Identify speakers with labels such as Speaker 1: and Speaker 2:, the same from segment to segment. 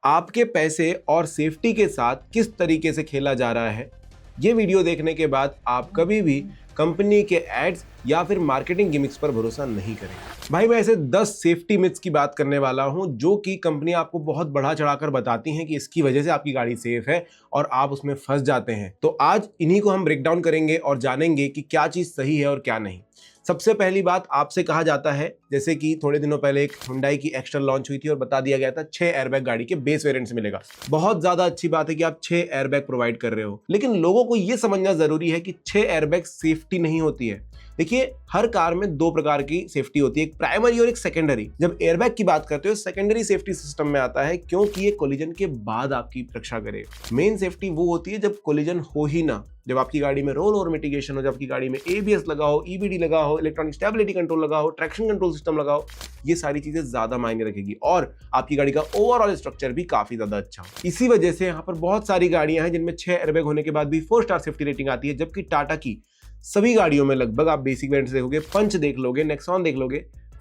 Speaker 1: आपके पैसे और सेफ्टी के साथ किस तरीके से खेला जा रहा है, ये वीडियो देखने के बाद आप कभी भी कंपनी के एड्स या फिर मार्केटिंग गिमिक्स पर भरोसा नहीं करेंगे। भाई मैं ऐसे 10 सेफ्टी मिथ्स की बात करने वाला हूं जो कि कंपनी आपको बहुत बढ़ा चढ़ाकर बताती हैं कि इसकी वजह से आपकी गाड़ी सेफ है और आप उसमें फंस जाते हैं। तो आज इन्हीं को हम ब्रेक डाउन करेंगे और जानेंगे कि क्या चीज सही है और क्या नहीं। सबसे पहली बात, आपसे कहा जाता है, जैसे कि थोड़े दिनों पहले एक हुंडई की एक्स्ट्रा लॉन्च हुई थी और बता दिया गया था 6 एयरबैग गाड़ी के बेस वेरिएंट से मिलेगा। बहुत ज्यादा अच्छी बात है कि आप 6 एयरबैग प्रोवाइड कर रहे हो, लेकिन लोगों को यह समझना जरूरी है कि 6 एयरबैग सेफ्टी नहीं होती है। देखिए, हर कार में 2 प्रकार की सेफ्टी होती है, एक प्राइमरी और एक सेकेंडरी। जब एयरबैग की बात करते हो सेकेंडरी सेफ्टी सिस्टम में आता है, क्योंकि ये कोलिजन के बाद आपकी रक्षा करे। मेन सेफ्टी वो होती है जब कोलिजन हो ही ना, जब आपकी गाड़ी में रोल ओवर मिटिगेशन हो, जब आपकी गाड़ी में एबीएस लगा हो, ईबीडी लगा हो, इलेक्ट्रॉनिक स्टेबिलिटी कंट्रोल लगा हो, ट्रैक्शन कंट्रोल सिस्टम लगा हो। ये सारी चीजें ज्यादा मायने रखेगी और आपकी गाड़ी का ओवरऑल स्ट्रक्चर भी काफी ज्यादा अच्छा हो। इसी वजह से यहाँ पर बहुत सारी गाड़ियां हैं जिनमें 6 एयरबैग होने के बाद भी 4 स्टार सेफ्टी रेटिंग आती है, जबकि टाटा की सभी गाड़ियों में लगभग, आप बेसिक वेरिएंट्स देखोगे, पंच देख लोगे, नेक्सॉन देख लोगे,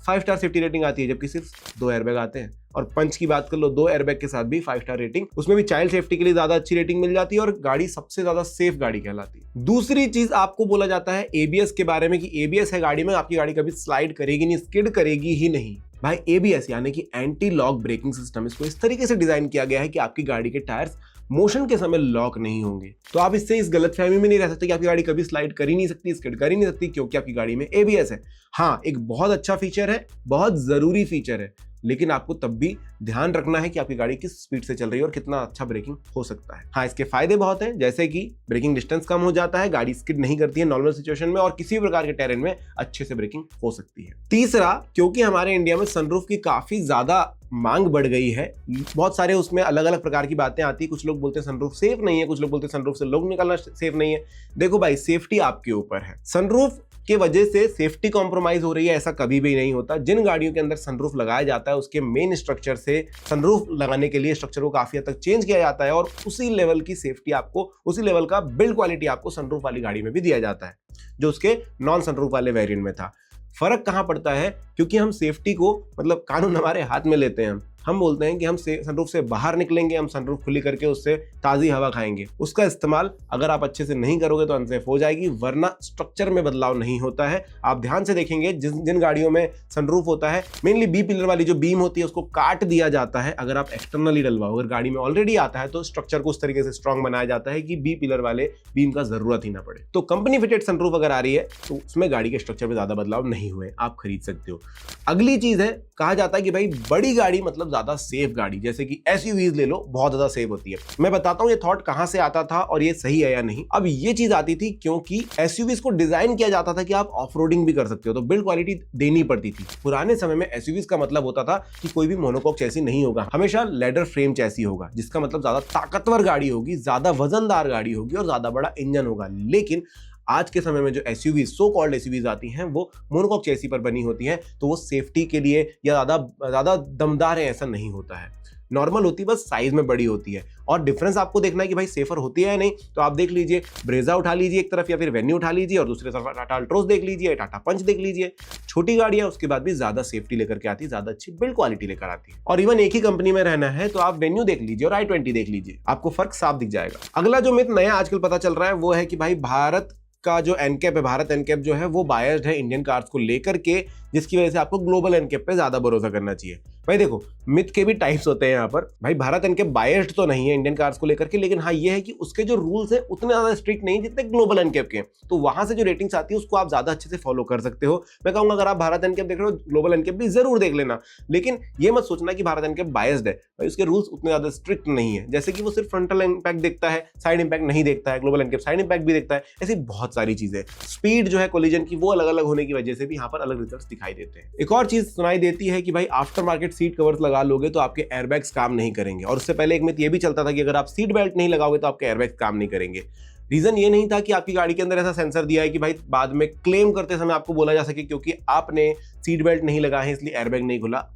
Speaker 1: 5 स्टार सेफ्टी रेटिंग आती है, जबकि सिर्फ 2 एयरबैग आते हैं। और पंच की बात कर लो, 2 एयरबैग के साथ भी 5 स्टार रेटिंग, उसमें भी चाइल्ड सेफ्टी के लिए ज्यादा अच्छी रेटिंग मिल जाती है और गाड़ी सबसे ज्यादा सेफ गाड़ी कहलाती है। दूसरी चीज आपको बोला जाता है एबीएस के बारे में कि एबीएस है गाड़ी में, आपकी गाड़ी कभी स्लाइड करेगी नहीं, स्किड करेगी ही नहीं। भाई एबीएस यानी कि एंटी लॉक ब्रेकिंग सिस्टम, इसको इस तरीके से डिजाइन किया गया है कि आपकी गाड़ी के टायर्स मोशन के समय लॉक नहीं होंगे। तो आप इससे इस गलतफहमी में नहीं रह सकते कि आपकी गाड़ी कभी स्लाइड कर ही नहीं सकती, स्किड कर ही नहीं सकती, क्योंकि आपकी गाड़ी में एबीएस है। हाँ, एक बहुत अच्छा फीचर है, बहुत जरूरी फीचर है, लेकिन आपको तब भी ध्यान रखना है कि आपकी गाड़ी किस स्पीड से चल रही है और कितना अच्छा ब्रेकिंग हो सकता है। हाँ, इसके फायदे बहुत हैं, जैसे कि ब्रेकिंग डिस्टेंस कम हो जाता है, गाड़ी स्किड नहीं करती है नॉर्मल सिचुएशन में और किसी भी प्रकार के टेरेन में अच्छे से ब्रेकिंग हो सकती है। तीसरा, क्योंकि हमारे इंडिया में सनरूफ की काफी ज्यादा मांग बढ़ गई है, बहुत सारे उसमें अलग अलग प्रकार की बातें आती है। कुछ लोग बोलते हैं सनरूफ सेफ नहीं है, कुछ लोग बोलते हैं सनरूफ से लोग निकलना सेफ नहीं है। देखो भाई, सेफ्टी आपके ऊपर है। सनरूफ के वजह से सेफ्टी कॉम्प्रोमाइज हो रही है, ऐसा कभी भी नहीं होता। जिन गाड़ियों के अंदर सनरूफ लगाया जाता है उसके मेन स्ट्रक्चर से सनरूफ लगाने के लिए स्ट्रक्चर को काफी हद तक चेंज किया जाता है और उसी लेवल की सेफ्टी आपको, उसी लेवल का बिल्ड क्वालिटी आपको सनरूफ वाली गाड़ी में भी दिया जाता है जो उसके नॉन सनरूफ वाले वेरिएंट में था। फर्क कहां पड़ता है? क्योंकि हम सेफ्टी को, मतलब कानून हमारे हाथ में लेते हैं। हम बोलते हैं कि हम सनरूफ से बाहर निकलेंगे, हम सनरूफ खुली करके उससे ताज़ी हवा खाएंगे। उसका इस्तेमाल अगर आप अच्छे से नहीं करोगे तो अनसेफ हो जाएगी, वरना स्ट्रक्चर में बदलाव नहीं होता है। आप ध्यान से देखेंगे, जिन गाड़ियों में सनरूफ होता है, मेनली बी पिलर वाली जो बीम होती है उसको काट दिया जाता है। अगर आप एक्सटर्नली डलवाओ, अगर गाड़ी में ऑलरेडी आता है तो स्ट्रक्चर को उस तरीके से स्ट्रॉन्ग बनाया जाता है कि बी पिलर वाले बीम का जरूरत ही ना पड़े। तो कंपनी फिटेड सनरूफ अगर आ रही है तो उसमें गाड़ी के स्ट्रक्चर में ज्यादा बदलाव नहीं हुए, आप खरीद सकते हो। अगली चीज है, कहा जाता है कि भाई बड़ी गाड़ी मतलब ज्यादा सेफ गाड़ी, जैसे कि एसयूवीज ले लो, बहुत ज्यादा सेफ होती है। मैं बताता हूं ये थॉट कहां से आता था और ये सही है या नहीं। अब ये चीज आती थी क्योंकि एसयूवीज को डिजाइन किया जाता था कि आप ऑफ रोडिंग भी कर सकते हो, तो बिल्ड क्वालिटी देनी पड़ती थी। पुराने समय में एसयूवीज का मतलब होता था कि कोई भी मोनोकॉक चैसी नहीं होगा, हमेशा लेडर फ्रेम चैसी होगा, जिसका मतलब ज्यादा ताकतवर गाड़ी होगी, ज्यादा वजनदार गाड़ी होगी और ज्यादा बड़ा इंजन होगा। लेकिन आज के समय में जो एसयूवीज, सो कॉल्ड एसयूवीज आती हैं, वो मोनोकॉक चैसी पर बनी होती हैं, तो वो सेफ्टी के लिए या ज्यादा दमदार है ऐसा नहीं होता है। नॉर्मल होती, बस साइज में बड़ी होती है। और डिफरेंस आपको देखना है कि भाई सेफर होती है या नहीं, तो आप देख लीजिए, ब्रेजा उठा लीजिए एक तरफ, या फिर वेन्यू उठा लीजिए, और दूसरे तरफ टाटा अल्ट्रोज देख लीजिए, टाटा पंच देख लीजिए। छोटी गाड़ियां उसके बाद भी ज्यादा सेफ्टी लेकर के आती है, ज्यादा अच्छी बिल्ड क्वालिटी लेकर आती है। और इवन एक ही कंपनी में रहना है तो आप वेन्यू देख लीजिए और i20 देख लीजिए, आपको फर्क साफ दिख जाएगा। अगला जो मिथ नया आजकल पता चल रहा है वो है कि भाई भारत का जो एनकैप है, भारत एनकैप जो है वो बायस्ड है इंडियन कार्स को लेकर के, जिसकी वजह से आपको ग्लोबल एनकैप पे ज्यादा भरोसा करना चाहिए। भाई देखो, मिथ के भी टाइप्स होते हैं यहाँ पर। भाई भारत एनकैप बायस्ड तो नहीं है इंडियन कार्स को लेकर के, लेकिन हाँ ये है कि उसके जो रूल्स है उतने ज्यादा स्ट्रिक्ट नहीं जितने ग्लोबल एनकैप के हैं। तो वहां से जो रेटिंग्स आती है उसको आप ज्यादा अच्छे से फॉलो कर सकते हो। मैं कहूंगा अगर आप भारत एनकैप देख रहे हो, ग्लोबल एनकैप भी जरूर देख लेना, लेकिन ये मत सोचना कि भारत एनकैप बायस्ड है। भाई उसके रूल्स उतने ज्यादा स्ट्रिक्ट नहीं है, जैसे कि वो सिर्फ फ्रंटल इंपैक्ट देखता है, साइड इंपैक्ट नहीं देखता है। ग्लोबल एनकैप साइड इंपैक्ट भी देखता है। ऐसी बहुत सारी चीजें, स्पीड जो है कोलिजन की वो अलग अलग होने की वजह से भी यहाँ पर अलग रिजल्ट्स दिखाई देते हैं। एक और चीज सुनाई देती है कि भाई आफ्टर मार्केट सीट कवर्स लगा लोगे तो आपके एयरबैग्स काम नहीं करेंगे। और उससे पहले एक मिथ ये भी चलता था कि अगर आप सीट बेल्ट नहीं लगाओगे तो आपके एयरबैग्स काम नहीं करेंगे। रीजन ये नहीं था कि आपकी गाड़ी के अंदर ऐसा सेंसर दिया है कि भाई बाद में क्लेम करते समय आपको बोला जा सके क्योंकि आपने सीट बेल्ट नहीं लगाया है इसलिए एयरबैग नहीं खुला।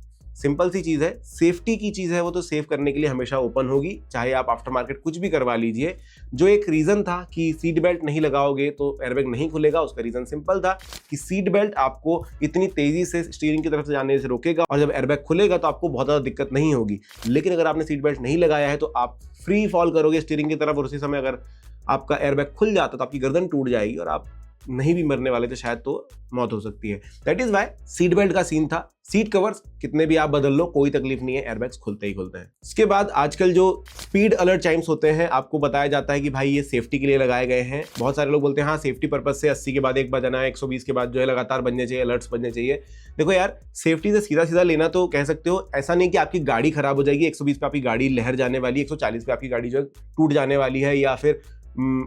Speaker 1: सिंपल सी चीज है, सेफ्टी की चीज है वो तो सेव करने के लिए हमेशा ओपन होगी, चाहे आप आफ्टर मार्केट कुछ भी करवा लीजिए। जो एक रीजन था कि सीट बेल्ट नहीं लगाओगे तो एयरबैग नहीं खुलेगा, उसका रीजन सिंपल था कि सीट बेल्ट आपको इतनी तेजी से स्टीयरिंग की तरफ से जाने से रोकेगा और जब एयरबैग खुलेगा तो आपको बहुत ज्यादा दिक्कत नहीं होगी। लेकिन अगर आपने सीट बेल्ट नहीं लगाया है तो आप फ्री फॉल करोगे स्टीयरिंग की तरफ और उसी समय अगर आपका एयरबैग खुल जाता तो आपकी गर्दन टूट जाएगी और आप नहीं भी मरने वाले थे शायद तो मौत हो सकती है। That is why seat belt का सीन था। सीट कवर्स कितने भी आप बदल लो कोई तकलीफ नहीं है, एयरबैग्स खुलते ही खुलते हैं। इसके बाद आजकल जो स्पीड अलर्ट चाइम्स होते हैं आपको बताया जाता है कि भाई ये सेफ्टी के लिए लगाए गए हैं। बहुत सारे लोग बोलते हैं हाँ सेफ्टी पर्पज से 80 के बाद एक बजना है, 120 के बाद जो है लगातार बनने चाहिए, अलर्ट्स बनने चाहिए। देखो यार, सेफ्टी से सीधा सीधा लेना तो कह सकते हो, ऐसा नहीं कि आपकी गाड़ी खराब हो जाएगी, 120 पे आपकी गाड़ी लहर जाने वाली है, 140 पे आपकी गाड़ी जो है टूट जाने वाली है या फिर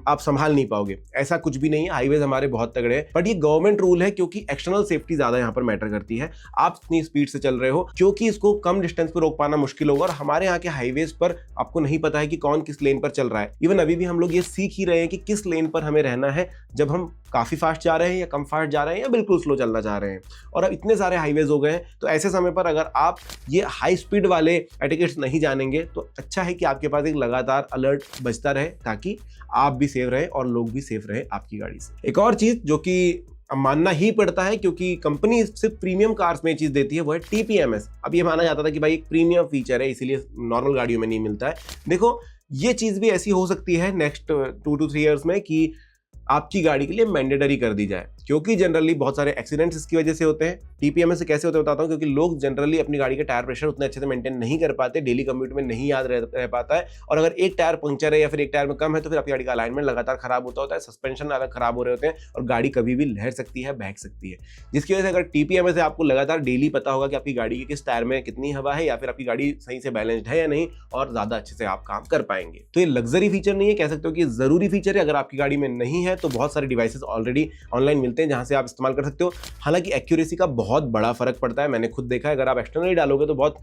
Speaker 1: आप संभाल नहीं पाओगे, ऐसा कुछ भी नहीं है। हाईवेज हमारे बहुत तगड़े हैं, बट ये गवर्नमेंट रूल है क्योंकि एक्सटर्नल सेफ्टी ज्यादा यहाँ पर मैटर करती है। आप इतनी स्पीड से चल रहे हो क्योंकि इसको कम डिस्टेंस पर रोक पाना मुश्किल होगा और हमारे यहाँ के हाईवेज पर आपको नहीं पता है कि कौन किस लेन पर चल रहा है। इवन अभी भी हम लोग ये सीख ही रहे हैं कि किस लेन पर हमें रहना है, जब हम काफी फास्ट जा रहे हैं या कम फास्ट जा रहे हैं या बिल्कुल स्लो चलना चाह रहे हैं। और अब इतने सारे हाईवेज हो गए हैं तो ऐसे समय पर अगर आप ये हाई स्पीड वाले एटिकेट्स नहीं जानेंगे तो अच्छा है कि आपके पास एक लगातार अलर्ट बजता रहे ताकि आप भी सेफ रहे और लोग भी सेफ रहे आपकी गाड़ी से। एक और चीज जो कि मानना ही पड़ता है क्योंकि कंपनी सिर्फ प्रीमियम कार्स में चीज देती है वो है टीपीएमएस। अब ये माना जाता था कि भाई एक प्रीमियम फीचर है इसीलिए नॉर्मल गाड़ियों में नहीं मिलता है। देखो ये चीज भी ऐसी हो सकती है नेक्स्ट 2 to 3 इयर्स में कि आपकी गाड़ी के लिए मैंडेटरी कर दी जाए, क्योंकि जनरली बहुत सारे एक्सीडेंट्स इसकी वजह से होते हैं। टीपीएमएस से कैसे होते हैं बताता हूं, क्योंकि लोग जनरली अपनी गाड़ी के टायर प्रेशर उतने अच्छे से मेंटेन नहीं कर पाते, डेली कम्यूट में नहीं याद रह पाता है, और अगर एक टायर पंक्चर है या फिर एक टायर में कम है तो फिर आपकी गाड़ी का अलाइनमेंट लगातार खराब होता है, सस्पेंशन अलग खराब हो रहे होते हैं और गाड़ी कभी भी लहर सकती है, बहक सकती है। जिसकी वजह से अगर टीपीएमएस से आपको लगातार डेली पता होगा कि आपकी गाड़ी के किस टायर में कितनी हवा है या फिर आपकी गाड़ी सही से बैलेंस्ड है या नहीं, और ज्यादा अच्छे से आप काम कर पाएंगे। तो ये लग्जरी फीचर नहीं है, कह सकते हो कि जरूरी फीचर है। अगर आपकी गाड़ी में नहीं है तो बहुत सारे डिवाइसेस ऑलरेडी ऑनलाइन मिलते हैं जहां से आप इस्तेमाल कर सकते हो। हालांकि एक्यूरेसी का बहुत बड़ा फर्क पड़ता है, मैंने खुद देखा है। अगर आप एक्सटर्नली डालोगे तो बहुत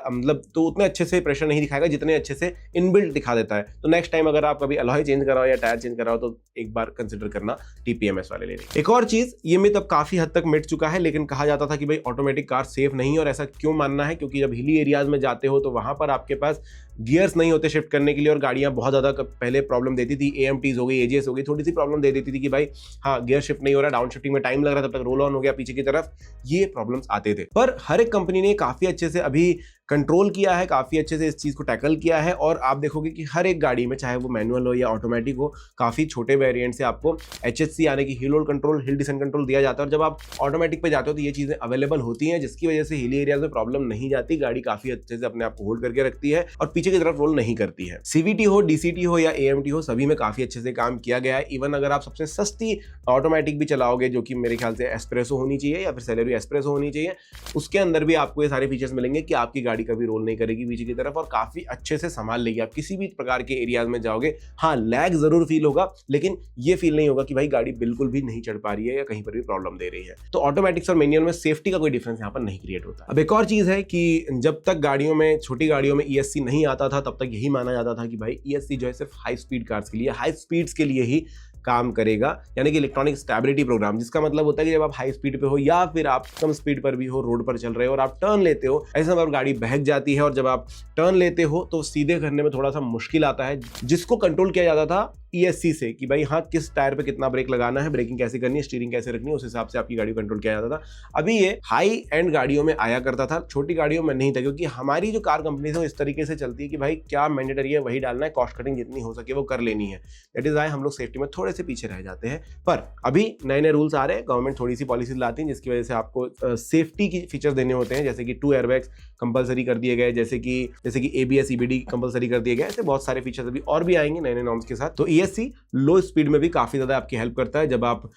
Speaker 1: मतलब तो उतने अच्छे से प्रेशर नहीं दिखाएगा जितने अच्छे से इनबिल्ट दिखा देता है। तो नेक्स्ट टाइम अगर आप कभी अलॉय चेंज कराओ या टायर चेंज कराओ तो एक बार कंसिडर करना टीपीएमएस वाले लेने। एक और चीज, ये मिथ अब काफी हद तक मिट चुका है, लेकिन कहा जाता था कि भाई ऑटोमेटिक कार सेफ नहीं है। और ऐसा क्यों मानना है? क्योंकि जब हिली एरियाज में जाते हो तो वहां पर आपके पास गियर्स नहीं होते शिफ्ट करने के लिए और गाड़ियां बहुत ज्यादा पहले प्रॉब्लम देती थी। एएमटीज हो गई, एजीएस हो गई, थोड़ी सी प्रॉब्लम दे देती थी कि भाई हाँ गियर शिफ्ट नहीं हो रहा, डाउन शिफ्टिंग में टाइम लग रहा, तब तक रोल ऑन हो गया पीछे की तरफ, ये प्रॉब्लम्स आते थे। पर हर एक कंपनी ने काफी अच्छे से अभी कंट्रोल किया है, काफी अच्छे से इस चीज को टैकल किया है। और आप देखोगे कि हर एक गाड़ी में, चाहे वो मैनुअल हो या ऑटोमेटिक हो, काफी छोटे वेरिएंट से आपको एचएचसी यानी कि hill hold control, hill descent control दिया जाता है। और जब आप ऑटोमेटिक पे जाते हो तो ये चीजें अवेलेबल होती हैं, जिसकी वजह से हिली एरियाज में प्रॉब्लम नहीं जाती, गाड़ी काफी अच्छे से अपने आप को होल्ड करके रखती है और पीछे की तरफ रोल नहीं करती है। सीवीटी हो, डीसीटी हो या एएमटी हो, सभी में काफी अच्छे से काम किया गया है। इवन अगर आप सबसे सस्ती ऑटोमेटिक भी चलाओगे, जो कि मेरे ख्याल से एस्प्रेसो होनी चाहिए या फिर सेलेरियो एस्प्रेसो होनी चाहिए, उसके अंदर भी आपको ये सारे फीचर्स मिलेंगे कि आपकी गाड़ी कभी रोल नहीं करेगी पीछे की तरफ और काफी अच्छे से संभाल लेगी। आप किसी भी प्रकार के एरियाज में जाओगे, हाँ लैग जरूर फील होगा, लेकिन ये फील नहीं होगा कि भाई गाड़ी बिल्कुल भी नहीं चढ़ पा रही है या कहीं पर भी प्रॉब्लम दे रही है। तो ऑटोमेटिक्स और मैनुअल में सेफ्टी का कोई डिफरेंस यहाँ पर नहीं क्रिएट होता। अब एक और चीज है कि जब तक गाड़ियों में, छोटी गाड़ियों में ईएससी नहीं आता था, तब तक यही माना जाता था कि भाई ईएससी जो है सिर्फ हाई स्पीड कार्स के लिए, हाई स्पीड्स के लिए ही काम करेगा, यानी कि इलेक्ट्रॉनिक स्टेबिलिटी प्रोग्राम, जिसका मतलब होता है कि जब आप हाई स्पीड पे हो या फिर आप कम स्पीड पर भी हो, रोड पर चल रहे हो और आप टर्न लेते हो, ऐसे समय गाड़ी बहक जाती है और जब आप टर्न लेते हो तो सीधे करने में थोड़ा सा मुश्किल आता है, जिसको कंट्रोल किया जाता था ईएससी से कि भाई हाँ किस टायर पे कितना ब्रेक लगाना है, ब्रेकिंग कैसे करनी है, स्टीयरिंग कैसे रखनी है, उस हिसाब से आपकी गाड़ी को कंट्रोल किया जाता था। अभी ये हाई एंड गाड़ियों में आया करता था, छोटी गाड़ियों में नहीं था, क्योंकि हमारी जो कार कंपनी है वो इस तरीके से चलती है कि भाई क्या मैंडेटरी है वही डालना है, कॉस्ट कटिंग जितनी हो सके वो कर लेनी है। दैट इज व्हाई हम लोग सेफ्टी में थोड़े से पीछे रह जाते हैं। पर अभी नए नए रूल्स आ रहे हैं, गवर्नमेंट थोड़ी सी पॉलिसीज लाती है जिसकी वजह से आपको सेफ्टी की फीचर्स देने होते हैं, जैसे कि 2 एयरबैग्स कंपलसरी कर दिए गए, जैसे कि एबीएस ईबीडी कंपलसरी कर दिए गए। ऐसे बहुत सारे फीचर्स अभी और भी आएंगे नए नए नॉर्म्स के साथ। तो ईएससी लो स्पीड में भी काफी ज्यादा आपकी हेल्प करता है। जब आप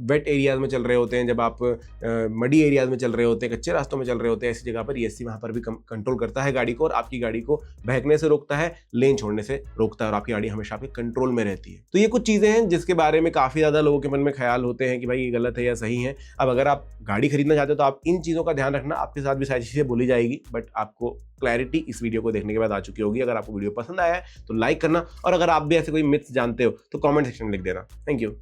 Speaker 1: वेट एरियाज में चल रहे होते हैं, जब आप मडी एरियाज में चल रहे होते हैं, कच्चे रास्तों में चल रहे होते हैं, ऐसी जगह पर ईएससी वहां पर भी कंट्रोल करता है गाड़ी को और आपकी गाड़ी को बहकने से रोकता है, लेन छोड़ने से रोकता है और आपकी गाड़ी हमेशा आपके कंट्रोल में रहती है। तो ये कुछ चीजें हैं जिसके बारे में काफी ज्यादा लोगों के मन में ख्याल होते हैं कि भाई ये गलत है या सही है। अब अगर आप गाड़ी खरीदना चाहते हो तो आप इन चीजों का ध्यान रखना, आपके साथ भी सारी चीजें बोली जाएगी, बट आपको क्लैरिटी इस वीडियो को देखने के बाद आ चुकी होगी। अगर आपको वीडियो पसंद आया है तो लाइक करना, और अगर आप भी ऐसे कोई मिथ्स जानते हो तो कमेंट सेक्शन में लिख देना। Thank you.